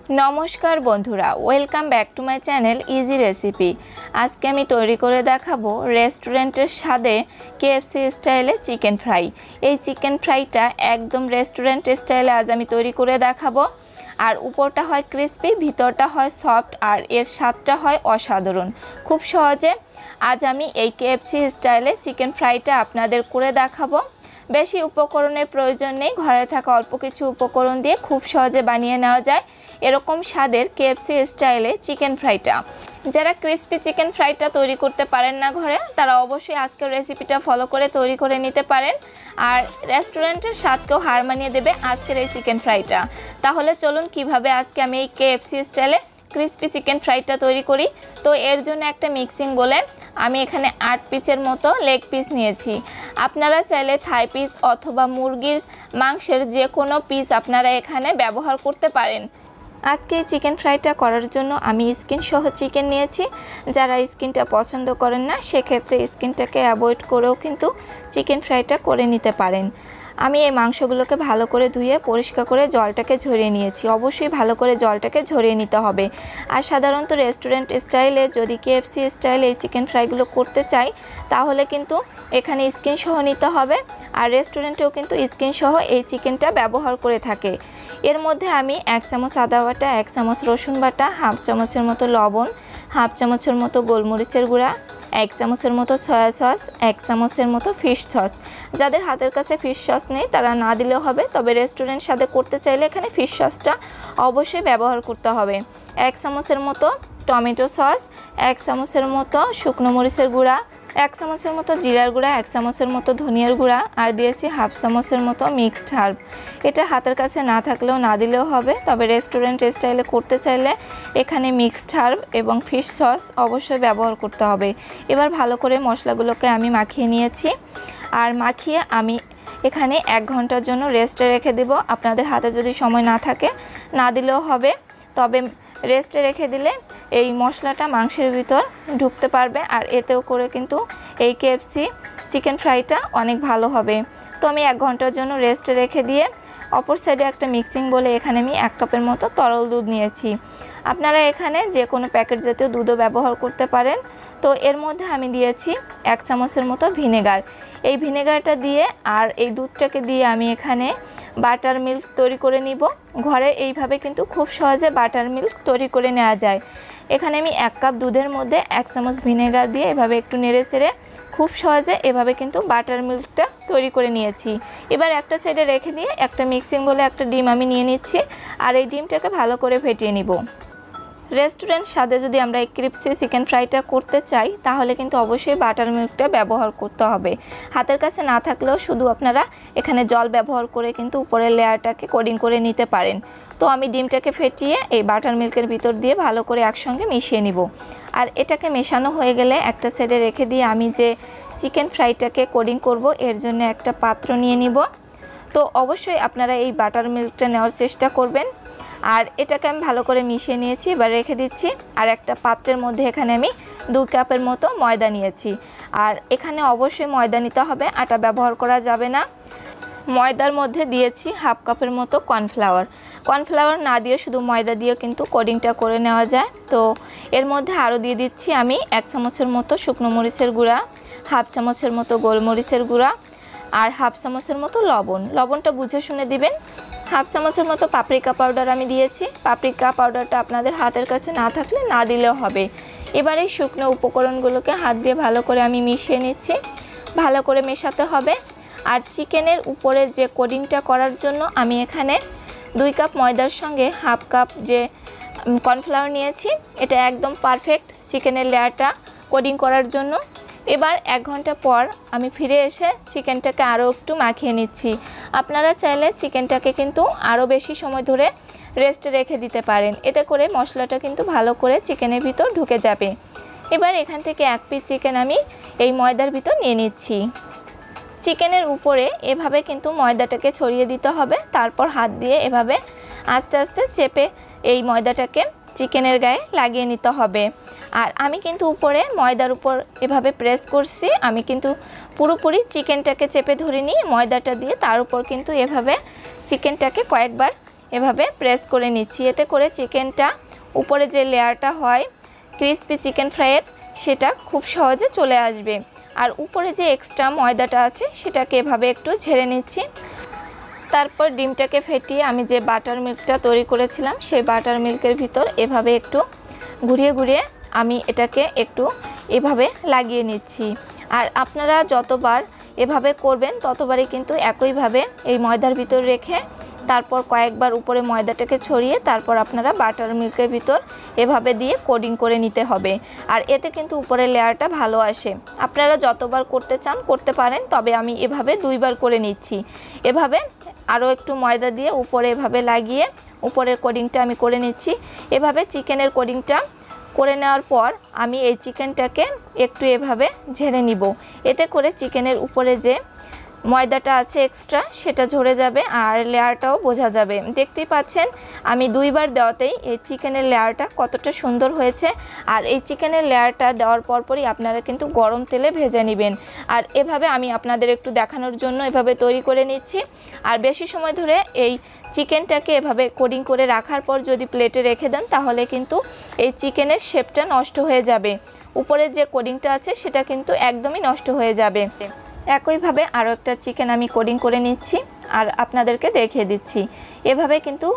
নমস্কার বন্ধুরা, welcome back to my channel easy recipe. আজকে আমি তৈরি করে দেখাবো রেস্টুরেন্টের স্বাদে কেএফসি স্টাইলে চিকেন ফ্রাই। এই চিকেন ফ্রাইটা একদম রেস্টুরেন্ট স্টাইলে আজ আমি তৈরি করে দেখাবো। আর উপরটা হয় ক্রিস্পি, ভিতরটা হয় সফট, আর এর স্বাদটা হয় অসাধারণ। খুব সহজে আজ আমি এই কেএফসি স্টাইলে চিকেন ফ্রাইটা আপনাদের করে দেখাবো। বেশি উপকরণের প্রয়োজন নেই, ঘরে থাকা অল্প কিছু উপকরণ দিয়ে খুব সহজে বানিয়ে নেওয়া যায় এরকম স্বাদের কেএফসি স্টাইলে চিকেন ফ্রাইটা। যারা ক্রিস্পি চিকেন ফ্রাইটা তৈরি করতে পারেন না ঘরে, তারা অবশ্যই আজকের রেসিপিটা ফলো করে তৈরি করে নিতে পারেন। আর রেস্টুরেন্টের স্বাদকেও হার মানিয়ে দেবে আজকের এই চিকেন ফ্রাইটা। তাহলে চলুন কিভাবে আজকে আমি এই কেএফসি স্টাইলে ক্রিস্পি চিকেন ফ্রাইটা তৈরি করি। তো এর জন্য একটা মিক্সিং বলে আমি এখানে 8 পিসের মতো লেগ পিস নিয়েছি। আপনারা চাইলে থাই পিস অথবা মুরগির মাংসের যে কোনো পিস আপনারা এখানে ব্যবহার করতে পারেন। আজকে এই চিকেন ফ্রাইটা করার জন্য আমি স্কিন সহ চিকেন নিয়েছি। যারা স্কিনটা পছন্দ করেন না, সেক্ষেত্রে স্কিনটাকে অ্যাভয়েড করেও কিন্তু চিকেন ফ্রাইটা করে নিতে পারেন। আমি এই মাংসগুলোকে ভালো করে ধুয়ে পরিষ্কার করে জলটাকে ঝরিয়ে নিয়েছি। অবশ্যই ভালো করে জলটাকে ঝরিয়ে নিতে হবে। আর সাধারণত রেস্টুরেন্ট স্টাইলে যদি কেএফসি স্টাইলে এই চিকেন ফ্রাইগুলো করতে চাই, তাহলে কিন্তু এখানে স্কিন সহ নিতে হবে। আর রেস্টুরেন্টেও কিন্তু স্কিন সহ এই চিকেনটা ব্যবহার করে থাকে। এর মধ্যে আমি 1 চামচ আদা বাটা, 1 চামচ রসুন বাটা, হাফ চামচের মতো লবণ, হাফ চামচের মতো গোলমরিচের গুঁড়া, 1 চামচের মতো সয়া সস, 1 চামচের মতো ফিশ সস। যাদের হাতের কাছে ফিশ সস নেই তারা না দিলেও হবে, তবে রেস্টুরেন্ট স্বাদে করতে চাইলে এখানে ফিশ সসটা অবশ্যই ব্যবহার করতে হবে। 1 চামচের মতো টমেটো সস, 1 চামচের মতো শুকনো মরিচের গুঁড়া, 1 চামচের মতো জিরার গুঁড়া, 1 চামচের মতো ধনিয়ার গুঁড়া, আর দিয়েছি হাফ চামচের মতো মিক্সড হার্ব। এটা হাতের কাছে না থাকলেও না দিলেও হবে, তবে রেস্টুরেন্ট স্টাইলে করতে চাইলে এখানে মিক্সড হার্ব এবং ফিশ সস অবশ্যই ব্যবহার করতে হবে। এবার ভালো করে মশলাগুলোকে আমি মাখিয়ে নিয়েছি। আর মাখিয়ে আমি এখানে 1 ঘন্টার জন্য রেস্টে রেখে দেব। আপনাদের হাতে যদি সময় না থাকে না দিলেও হবে, তবে রেস্টে রেখে দিলে এই মশলাটা মাংসের ভিতর ঢুকতে পারবে, আর এতেও করে কিন্তু এই কেএফসি চিকেন ফ্রাইটা অনেক ভালো হবে। তো আমি 1 ঘন্টার জন্য রেস্টে রেখে দিয়ে অপর সাইডে একটা মিক্সিং বলে এখানে আমি 1 কাপের মতো তরল দুধ নিয়েছি। আপনারা এখানে যে কোনো প্যাকেট জাতীয় দুধও ব্যবহার করতে পারেন। তো এর মধ্যে আমি দিয়েছি 1 চামচের মতো ভিনেগার। এই ভিনেগারটা দিয়ে আর এই দুধটাকে দিয়ে আমি এখানে বাটার মিল্ক তৈরি করে নিব। ঘরে এইভাবে কিন্তু খুব সহজে বাটার মিল্ক তৈরি করে নেওয়া যায়। এখানে আমি 1 কাপ দুধের মধ্যে 1 চামচ ভিনেগার দিয়ে এভাবে একটু নেড়ে চেড়ে খুব সহজে এভাবে কিন্তু বাটার মিল্কটা তৈরি করে নিয়েছি। এবার একটা সাইডে রেখে দিয়ে একটা মিক্সিং বলে একটা ডিম আমি নিয়ে নিচ্ছি, আর এই ডিমটাকে ভালো করে ফেটিয়ে নিব। রেস্টুরেন্ট স্বাদে যদি আমরা এই ক্রিস্পি চিকেন ফ্রাইটা করতে চাই, তাহলে কিন্তু অবশ্যই বাটার মিল্কটা ব্যবহার করতে হবে। হাতের কাছে না থাকলেও শুধু আপনারা এখানে জল ব্যবহার করে কিন্তু উপরের লেয়ারটাকে কোডিং করে নিতে পারেন। তো আমি ডিমটাকে ফেটিয়ে এই বাটার মিল্কের ভিতর দিয়ে ভালো করে একসঙ্গে মিশিয়ে নিব। আর এটাকে মেশানো হয়ে গেলে একটা সাইডে রেখে দিয়ে আমি যে চিকেন ফ্রাইটাকে কোডিং করব, এর জন্য একটা পাত্র নিয়ে নিব। তো অবশ্যই আপনারা এই বাটার মিল্কটা নেওয়ার চেষ্টা করবেন। আর এটাকে আমি ভালো করে মিশিয়ে নিয়েছি, এবার রেখে দিচ্ছি। আর একটা পাত্রের মধ্যে এখানে আমি 2 কাপের মতো ময়দা নিয়েছি। আর এখানে অবশ্যই ময়দা নিতে হবে, আটা ব্যবহার করা যাবে না। ময়দার মধ্যে দিয়েছি হাফ কাপের মতো কর্নফ্লাওয়ার। কর্নফ্লাওয়ার না দিয়ে শুধু ময়দা দিয়ে কিন্তু কোডিংটা করে নেওয়া যায়। তো এর মধ্যে আরও দিয়ে দিচ্ছি আমি 1 চামচের মতো শুকনো মরিচের গুঁড়া, হাফ চামচের মতো গোলমরিচের গুঁড়া, আর হাফ চামচের মতো লবণ। লবণটা বুঝে শুনে দিবেন। হাফ চামচের মতো পাপরিকা পাউডার আমি দিয়েছি। পাপরিকা পাউডারটা আপনাদের হাতের কাছে না থাকলে না দিলেও হবে। এবার এই শুকনো উপকরণগুলোকে হাত দিয়ে ভালো করে আমি মিশিয়ে নিচ্ছি। ভালো করে মেশাতে হবে। আর চিকেনের উপরের যে কোডিংটা করার জন্য আমি এখানে 2 কাপ ময়দার সঙ্গে হাফ কাপ যে কর্নফ্লাওয়ার নিয়েছি। এটা একদম পারফেক্ট চিকেনের লেয়ারটা কোডিং করার জন্য। এবার 1 ঘন্টা পর আমি ফিরে এসে চিকেনটাকে আরও একটু মাখিয়ে নিচ্ছি। আপনারা চাইলে চিকেনটাকে কিন্তু আরও বেশি সময় ধরে রেস্টে রেখে দিতে পারেন, এতে করে মশলাটা কিন্তু ভালো করে চিকেনের ভিতর ঢুকে যাবে। এবার এখান থেকে 1 পিস চিকেন আমি এই ময়দার ভিতর নিয়ে নিচ্ছি। চিকেনের উপরে এভাবে কিন্তু ময়দাটাকে ছড়িয়ে দিতে হবে। তারপর হাত দিয়ে এভাবে আস্তে আস্তে চেপে এই ময়দাটাকে চিকেনের গায়ে লাগিয়ে নিতে হবে। আর আমি কিন্তু উপরে ময়দার উপর এভাবে প্রেস করছি, আমি কিন্তু পুরোপুরি চিকেনটাকে চেপে ধরে নিয়ে ময়দাটা দিয়ে তার উপর কিন্তু এভাবে চিকেনটাকে কয়েকবার এভাবে প্রেস করে নিচ্ছি। এতে করে চিকেনটা উপরে যে লেয়ারটা হয় ক্রিসপি চিকেন ফ্রাইয়ের সেটা খুব সহজে চলে আসবে। আর উপরে যে এক্সট্রা ময়দাটা আছে সেটাকে এভাবে একটু ঝেড়ে নিচ্ছি। তারপর ডিমটাকে ফেটিয়ে আমি যে বাটার মিল্কটা তৈরি করেছিলাম সেই বাটার মিল্কের ভিতর এভাবে একটু ঘুরিয়ে ঘুরিয়ে আমি এটাকে একটু এভাবে লাগিয়ে নিচ্ছি। আর আপনারা যতবার এভাবে করবেন ততবারই কিন্তু একইভাবে এই ময়দার ভিতর রেখে তারপর কয়েকবার উপরে ময়দাটাকে ছড়িয়ে তারপর আপনারা বাটার মিল্কের ভিতর এভাবে দিয়ে কোডিং করে নিতে হবে। আর এতে কিন্তু উপরের লেয়ারটা ভালো আসে। আপনারা যতবার করতে চান করতে পারেন, তবে আমি এভাবে 2 বার করে নিচ্ছি। এভাবে আরও একটু ময়দা দিয়ে উপরে এভাবে লাগিয়ে উপরের কোডিংটা আমি করে নিচ্ছি। এভাবে চিকেনের কোডিংটা করে নেওয়ার পর আমি এই চিকেনটাকে একটু এভাবে ঝেড়ে নিব। এতে করে চিকেনের উপরে যে ময়দাটা আছে এক্সট্রা সেটা ঝরে যাবে আর লেয়ারটাও বোঝা যাবে। দেখতেই পাচ্ছেন আমি 2 বার দেওয়াতেই এই চিকেনের লেয়ারটা কতটা সুন্দর হয়েছে। আর এই চিকেনের লেয়ারটা দেওয়ার পরপরই আপনারা কিন্তু গরম তেলে ভেজে নেবেন। আর এভাবে আমি আপনাদের একটু দেখানোর জন্য এভাবে তৈরি করে নিচ্ছি। আর বেশি সময় ধরে এই চিকেনটাকে এভাবে কোডিং করে রাখার পর যদি প্লেটে রেখে দেন তাহলে কিন্তু এই চিকেনের শেপটা নষ্ট হয়ে যাবে। উপরে যে কোডিংটা আছে সেটা কিন্তু একদমই নষ্ট হয়ে যাবে। একইভাবে আরও একটা চিকেন আমি কোডিং করে নিচ্ছি আর আপনাদেরকে দেখিয়ে দিচ্ছি। এভাবে কিন্তু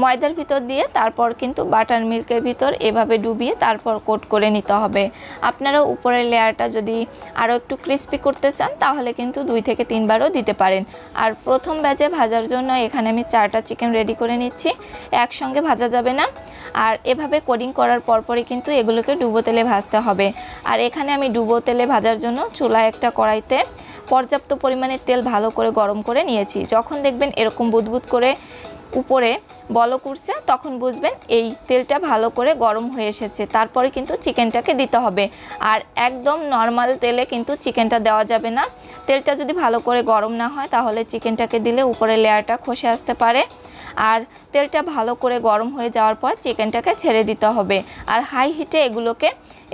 ময়দার ভিতর দিয়ে তারপর কিন্তু বাটার মিল্কের ভিতর এভাবে ডুবিয়ে তারপর কোট করে নিতে হবে। আপনারা উপরের লেয়ারটা যদি আরও একটু ক্রিস্পি করতে চান তাহলে কিন্তু 2 থেকে 3 বারও দিতে পারেন। আর প্রথম ব্যাচে ভাজার জন্য এখানে আমি 4টা চিকেন রেডি করে নিচ্ছি, একসঙ্গে ভাজা যাবে না। আর এভাবে কোডিং করার পরপরই কিন্তু এগুলোকে ডুবো তেলে ভাজতে হবে। আর এখানে আমি ডুবো তেলে ভাজার জন্য চুলায় একটা কড়াইতে পর্যাপ্ত পরিমাণে তেল ভালো করে গরম করে নিয়েছি। যখন দেখবেন এরকম বুদবুদ করে উপরে বলক উঠছে তখন বুঝবেন এই তেলটা ভালো করে গরম হয়ে এসেছে। তারপরে কিন্তু চিকেনটাকে দিতে হবে। আর একদম নর্মাল তেলে কিন্তু চিকেনটা দেওয়া যাবে না। তেলটা যদি ভালো করে গরম না হয় তাহলে চিকেনটাকে দিলে উপরে লেয়ারটা খসে আসতে পারে। আর তেলটা ভালো করে গরম হয়ে যাওয়ার পর চিকেনটাকে ছেড়ে দিতে হবে। আর হাই হিটে এগুলোকে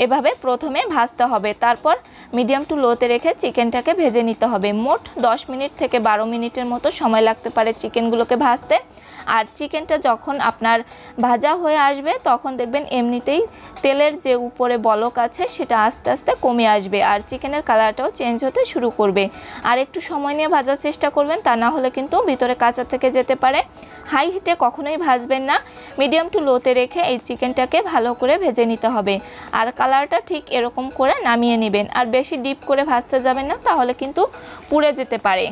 এভাবে প্রথমে ভাজতে হবে, তারপর মিডিয়াম টু লোতে রেখে চিকেনটাকে ভেজে নিতে হবে। মোট 10 মিনিট থেকে 12 মিনিটের মতো সময় লাগতে পারে চিকেনগুলোকে ভাজতে। আর চিকেনটা যখন আপনার ভাজা হয়ে আসবে তখন দেখবেন এমনিতেই তেলের যে উপরে বলক আছে সেটা আস্তে আস্তে কমে আসবে আর চিকেনের কালারটাও চেঞ্জ হতে শুরু করবে। আর একটু সময় নিয়ে ভাজার চেষ্টা করবেন, তা না হলে কিন্তু ভিতরে কাঁচা থেকে যেতে পারে। হাই হিটে কখনোই ভাজবেন না, মিডিয়াম টু লোতে রেখে এই চিকেনটাকে ভালো করে ভেজে নিতে হবে। আর কালারটা ঠিক এরকম করে নামিয়ে নেবেন। আর বেশি ডিপ করে ভাজতে যাবেন না, তাহলে কিন্তু পুড়ে যেতে পারে।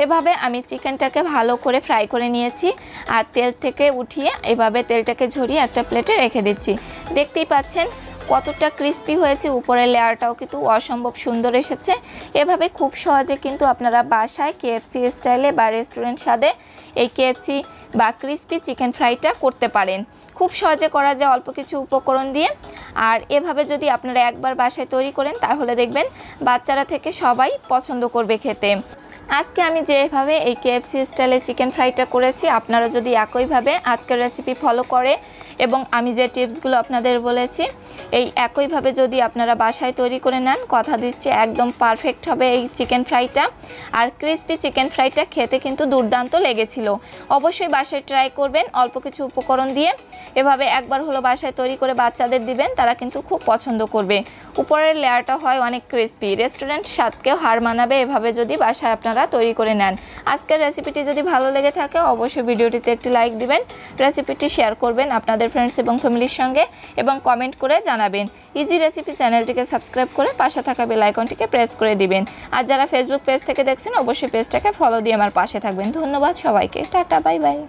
এভাবে আমি চিকেনটাকে ভালো করে ফ্রাই করে নিয়েছি আর তেল থেকে উঠিয়ে এভাবে তেলটাকে ঝরিয়ে একটা প্লেটে রেখে দিচ্ছি। দেখতেই পাচ্ছেন কতটা ক্রিস্পি হয়েছে, উপরের লেয়ারটাও কিন্তু অসম্ভব সুন্দর এসেছে। এভাবে খুব সহজে কিন্তু আপনারা বাসায় KFC স্টাইলে বা রেস্টুরেন্ট স্বাদে এই KFC বা ক্রিস্পি চিকেন ফ্রাইটা করতে পারেন। খুব সহজে করা যায় অল্প কিছু উপকরণ দিয়ে। আর এভাবে যদি আপনারা একবার বাসায় তৈরি করেন তাহলে দেখবেন বাচ্চারা থেকে সবাই পছন্দ করবে খেতে। আজকে আমি যেভাবে এই KFC স্টাইলে চিকেন ফ্রাইটা করেছি আপনারা যদি একইভাবে আজকের রেসিপি ফলো করে এবং আমি যে টিপসগুলো আপনাদের বলেছি এই একইভাবে যদি আপনারা বাসায় তৈরি করে নেন, কথা দিচ্ছি একদম পারফেক্ট হবে এই চিকেন ফ্রাইটা। আর ক্রিস্পি চিকেন ফ্রাইটা খেতে কিন্তু দুর্দান্ত লেগেছিল। অবশ্যই বাসায় ট্রাই করবেন অল্প কিছু উপকরণ দিয়ে। এভাবে একবার হলো বাসায় তৈরি করে বাচ্চাদের দিবেন, তারা কিন্তু খুব পছন্দ করবে। উপরের লেয়ারটা হয় অনেক ক্রিস্পি, রেস্টুরেন্ট স্বাদকেও হার মানাবে এভাবে যদি বাসায় আপনারা তৈরি করে নেন। আজকের রেসিপিটি যদি ভালো লেগে থাকে অবশ্যই ভিডিওটিতে একটি লাইক দিবেন, রেসিপিটি শেয়ার করবেন আপনাদের ফ্রেন্ডস এবং ফ্যামিলির সঙ্গে এবং কমেন্ট করে জানাবেন। ইজি রেসিপি চ্যানেলটিকে সাবস্ক্রাইব করে পাশে থাকা বেল আইকনটিকে প্রেস করে দিবেন। আর যারা ফেসবুক পেজ থেকে দেখছেন অবশ্যই পেজটাকে ফলো দিয়ে আমার পাশে থাকবেন। ধন্যবাদ সবাইকে, টাটা, বাই বাই।